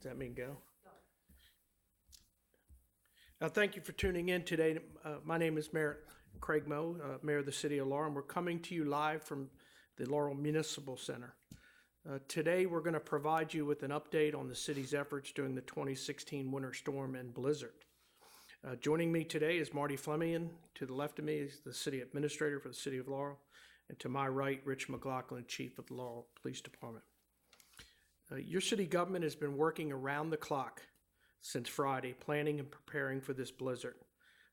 Does that mean go? Thank you for tuning in today. My name is Mayor Craig Moe, Mayor of the City of Laurel, and we're coming to you live from the Laurel Municipal Center. Today, we're going to provide you with an update on the city's efforts during the 2016 winter storm and blizzard. Joining me today is Marty Flemion. To the left of me is the City Administrator for the City of Laurel, and to my right, Rich McLaughlin, Chief of the Laurel Police Department. Your city government has been working around the clock since Friday, planning and preparing for this blizzard.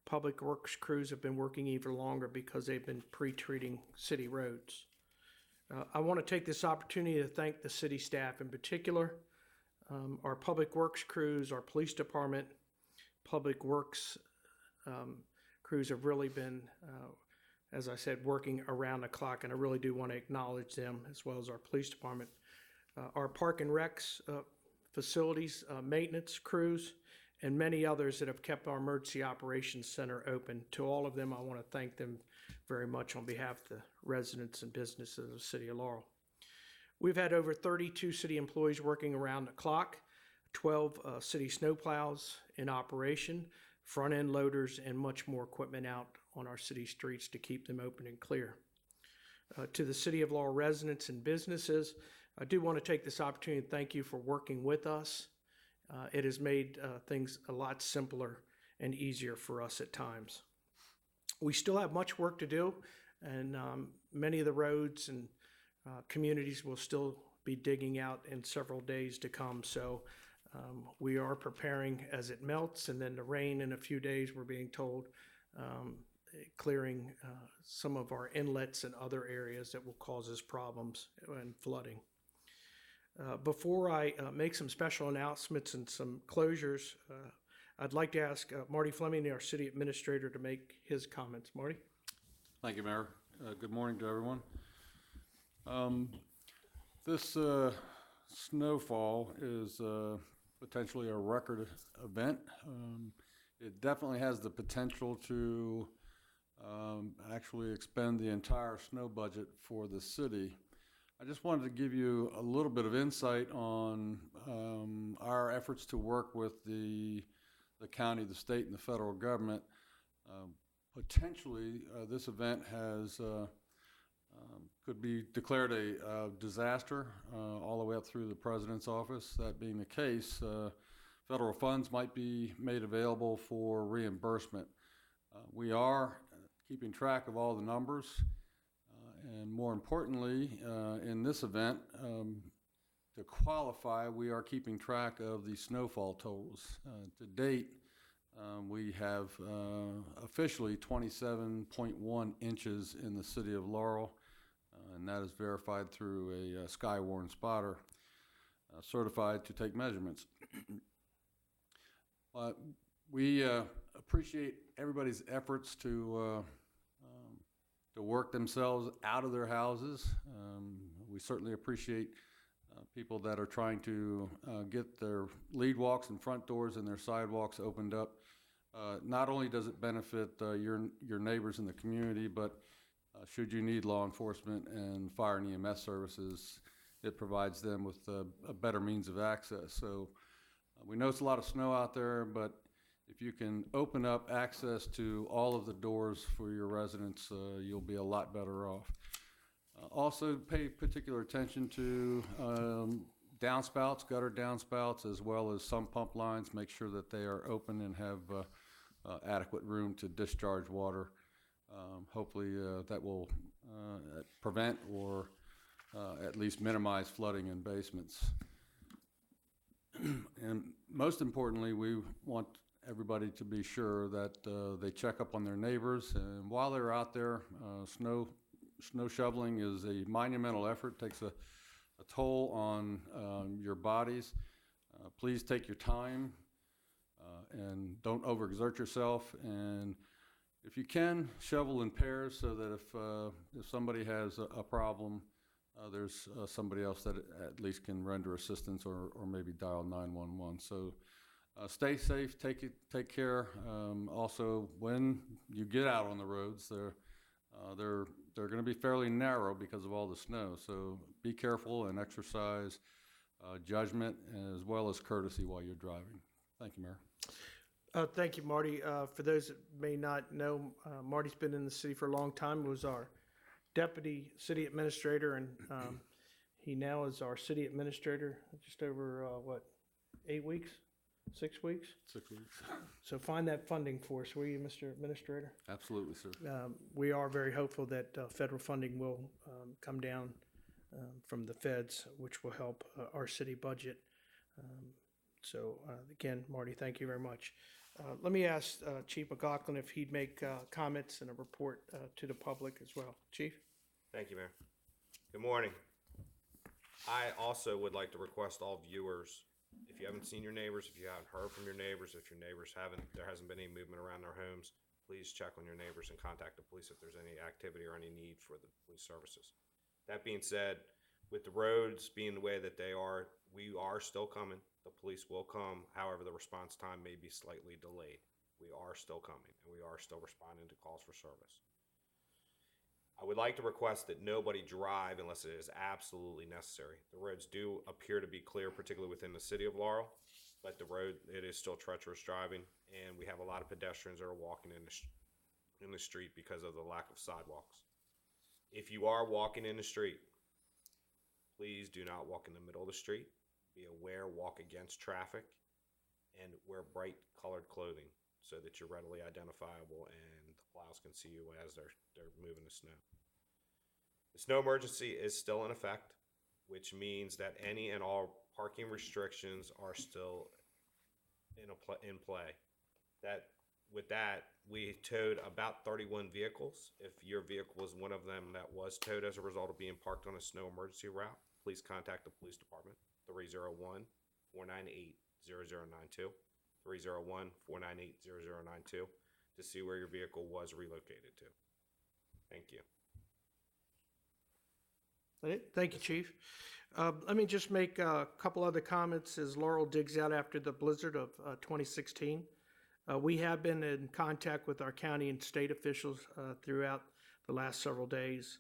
Public Works crews have been working even longer because they've been pre-treating city roads. I want to take this opportunity to thank the city staff, in particular, our Public Works crews, our police department, Public Works crews have really been, as I said, working around the clock, and I really do want to acknowledge them as well as our police department. Our Park and Recs facilities, maintenance crews, and many others that have kept our Emergency Operations Center open. To all of them, I want to thank them very much on behalf of the residents and businesses of the City of Laurel. We've had over 32 city employees working around the clock, 12 city snowplows in operation, front-end loaders, and much more equipment out on our city streets to keep them open and clear. To the City of Laurel residents and businesses, I do want to take this opportunity to thank you for working with us. It has made things a lot simpler and easier for us at times. We still have much work to do, and many of the roads and communities will still be digging out in several days to come. So we are preparing as it melts, and then the rain in a few days, we're being told, clearing some of our inlets and other areas that will cause us problems and flooding. Before I make some special announcements and some closures, I'd like to ask Marty Flemion, our City Administrator, to make his comments. Marty? Thank you, Mayor. Good morning to everyone. This snowfall is potentially a record event. It definitely has the potential to actually expend the entire snow budget for the city. I just wanted to give you a little bit of insight on our efforts to work with the county, the state, and the federal government. Potentially, this event could be declared a disaster all the way up through the president's office. That being the case, federal funds might be made available for reimbursement. We are keeping track of all the numbers. And more importantly, in this event, to qualify, we are keeping track of the snowfall totals. To date, we have officially 27.1 inches in the city of Laurel, and that is verified through a Skywarn spotter certified to take measurements. We appreciate everybody's efforts to work themselves out of their houses. We certainly appreciate people that are trying to get their lead walks and front doors and their sidewalks opened up. Not only does it benefit your neighbors in the community, but should you need law enforcement and fire and EMS services, it provides them with a better means of access. So we know it's a lot of snow out there, but if you can open up access to all of the doors for your residents, you'll be a lot better off. Also, pay particular attention to downspouts, gutter downspouts, as well as some pump lines. Make sure that they are open and have adequate room to discharge water. Hopefully, that will prevent or at least minimize flooding in basements. And most importantly, we want everybody to be sure that they check up on their neighbors, and while they're out there, snow shoveling is a monumental effort. It takes a toll on your bodies. Please take your time and don't overexert yourself, and if you can, shovel in pairs so that if somebody has a problem, there's somebody else that at least can render assistance or maybe dial 911. So stay safe, take care. Also, when you get out on the roads, they're going to be fairly narrow because of all the snow. So be careful and exercise judgment as well as courtesy while you're driving. Thank you, Mayor. Thank you, Marty. For those that may not know, Marty's been in the city for a long time. He was our deputy city administrator, and he now is our city administrator just over, 8 weeks? 6 weeks? 6 weeks. So find that funding for us, will you, Mr. Administrator? Absolutely, sir. We are very hopeful that federal funding will come down from the feds, which will help our city budget. Again, Marty, thank you very much. Let me ask Chief McLaughlin if he'd make comments and a report to the public as well. Chief? Thank you, Mayor. Good morning. I also would like to request all viewers, if you haven't seen your neighbors, if you haven't heard from your neighbors, if your neighbors there hasn't been any movement around their homes, please check on your neighbors and contact the police if there's any activity or any need for the police services. That being said, with the roads being the way that they are, we are still coming. The police will come. However, the response time may be slightly delayed. We are still coming, and we are still responding to calls for service. I would like to request that nobody drive unless it is absolutely necessary. The roads do appear to be clear, particularly within the city of Laurel, but it is still treacherous driving, and we have a lot of pedestrians that are walking in the street because of the lack of sidewalks. If you are walking in the street, please do not walk in the middle of the street. Be aware, walk against traffic, and wear bright colored clothing so that you're readily identifiable and the plows can see you as they're moving the snow. The snow emergency is still in effect, which means that any and all parking restrictions are still in play. With that, we towed about 31 vehicles. If your vehicle was one of them that was towed as a result of being parked on a snow emergency route, please contact the police department, 301-498-0092, 301-498-0092, to see where your vehicle was relocated to. Thank you. Thank you, Chief. Let me just make a couple other comments as Laurel digs out after the blizzard of 2016. We have been in contact with our county and state officials throughout the last several days.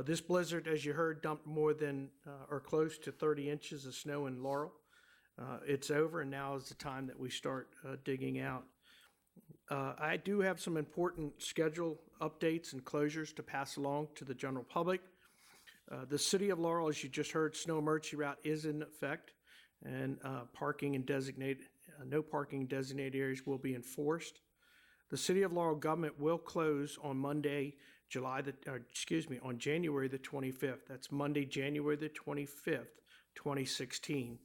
This blizzard, as you heard, dumped more than or close to 30 inches of snow in Laurel. It's over, and now is the time that we start digging out. I do have some important schedule updates and closures to pass along to the general public. The city of Laurel, as you just heard, snow emergency route is in effect, and no parking in designated areas will be enforced. The city of Laurel government will close on Monday, on January the 25th. That's Monday, January the 25th, 2016,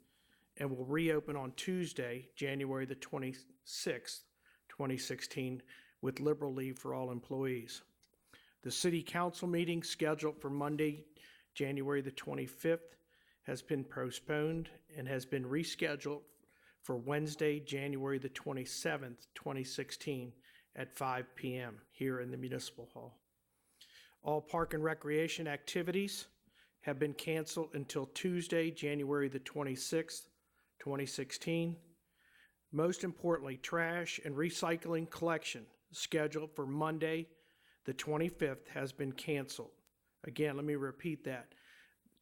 and will reopen on Tuesday, January the 26th, 2016, with liberal leave for all employees. The city council meeting scheduled for Monday, January the 25th has been postponed and has been rescheduled for Wednesday, January the 27th, 2016 at 5 p.m. here in the Municipal Hall. All park and recreation activities have been canceled until Tuesday, January the 26th, 2016. Most importantly, trash and recycling collection scheduled for Monday, the 25th has been canceled. Again, let me repeat that.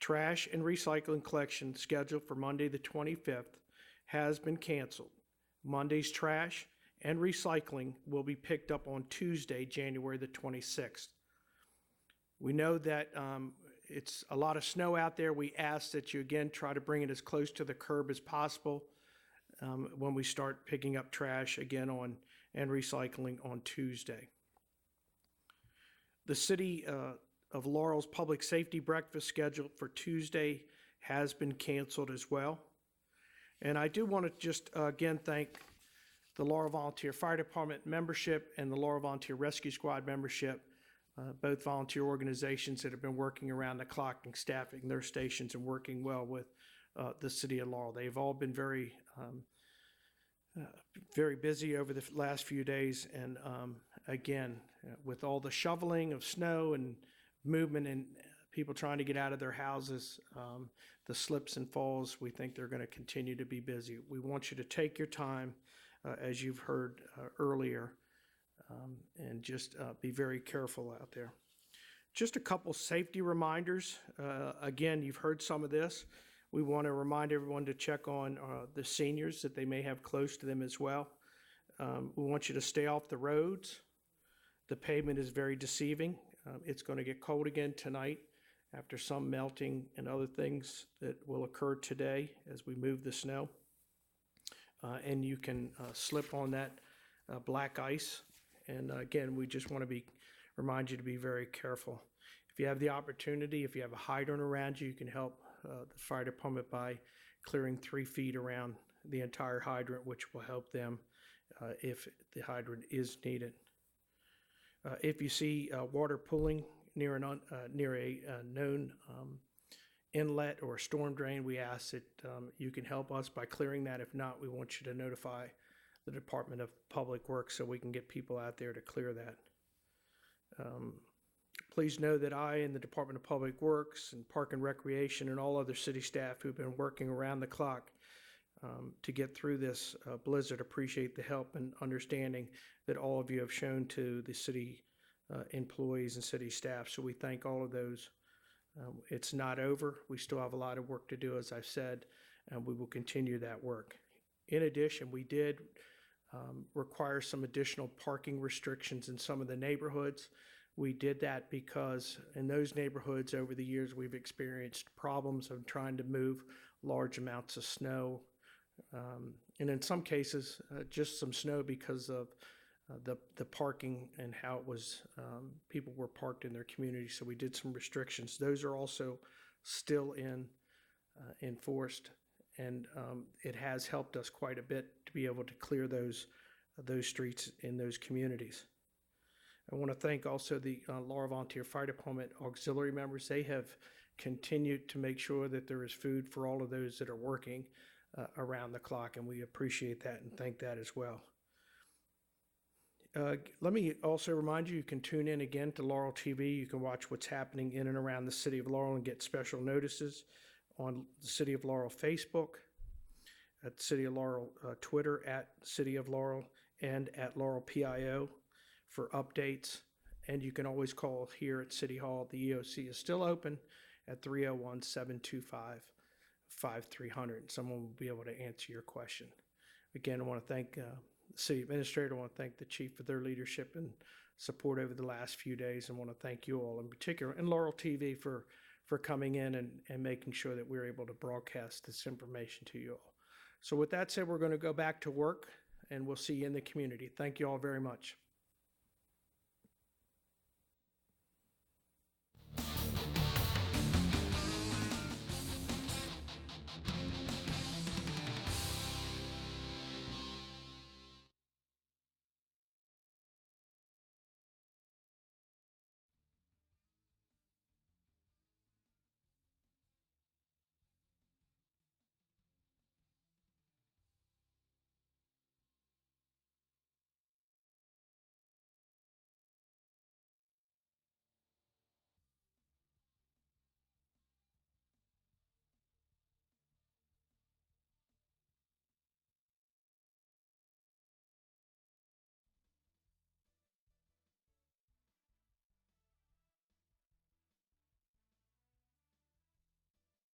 Trash and recycling collection scheduled for Monday, the 25th has been canceled. Monday's trash and recycling will be picked up on Tuesday, January the 26th. We know that it's a lot of snow out there. We ask that you again try to bring it as close to the curb as possible when we start picking up trash again and recycling on Tuesday. The city of Laurel's public safety breakfast scheduled for Tuesday has been canceled as well. And I do want to just again thank the Laurel Volunteer Fire Department membership and the Laurel Volunteer Rescue Squad membership, both volunteer organizations that have been working around the clock and staffing their stations and working well with the city of Laurel. They've all been very busy over the last few days, and again, with all the shoveling of snow and movement and people trying to get out of their houses, the slips and falls, we think they're going to continue to be busy. We want you to take your time, as you've heard earlier, and just be very careful out there. Just a couple safety reminders. Again, you've heard some of this. We want to remind everyone to check on the seniors that they may have close to them as well. We want you to stay off the roads. The pavement is very deceiving. It's going to get cold again tonight after some melting and other things that will occur today as we move the snow. And you can slip on that black ice. And again, we just want to remind you to be very careful. If you have the opportunity, if you have a hydrant around you, you can help the fire department by clearing 3 feet around the entire hydrant, which will help them if the hydrant is needed. If you see water pooling near a known inlet or storm drain, we ask that you can help us by clearing that. If not, we want you to notify the Department of Public Works so we can get people out there to clear that. Please know that I and the Department of Public Works and Park and Recreation and all other city staff who've been working around the clock to get through this blizzard appreciate the help and understanding that all of you have shown to the city employees and city staff. So we thank all of those. It's not over. We still have a lot of work to do, as I've said, and we will continue that work. In addition, we did require some additional parking restrictions in some of the neighborhoods. We did that because in those neighborhoods over the years we've experienced problems of trying to move large amounts of snow, and in some cases just some snow because of the parking and how it was people were parked in their community. So we did some restrictions. Those are also still enforced, and it has helped us quite a bit to be able to clear those streets in those communities. I want to thank also the Laurel Volunteer Fire Department auxiliary members. They have continued to make sure that there is food for all of those that are working around the clock, and we appreciate that and thank that as well. Let me also remind you, you can tune in again to Laurel TV. You can watch what's happening in and around the City of Laurel and get special notices on the City of Laurel Facebook, at City of Laurel Twitter, at City of Laurel, and at Laurel PIO for updates. And you can always call here at City Hall. The EOC is still open at 301-725-5300. Someone will be able to answer your question. Again, I want to thank the City Administrator. I want to thank the Chief for their leadership and support over the last few days. And want to thank you all in particular, and Laurel TV for coming in and making sure that we're able to broadcast this information to you all. So with that said, we're going to go back to work, and we'll see you in the community. Thank you all very much.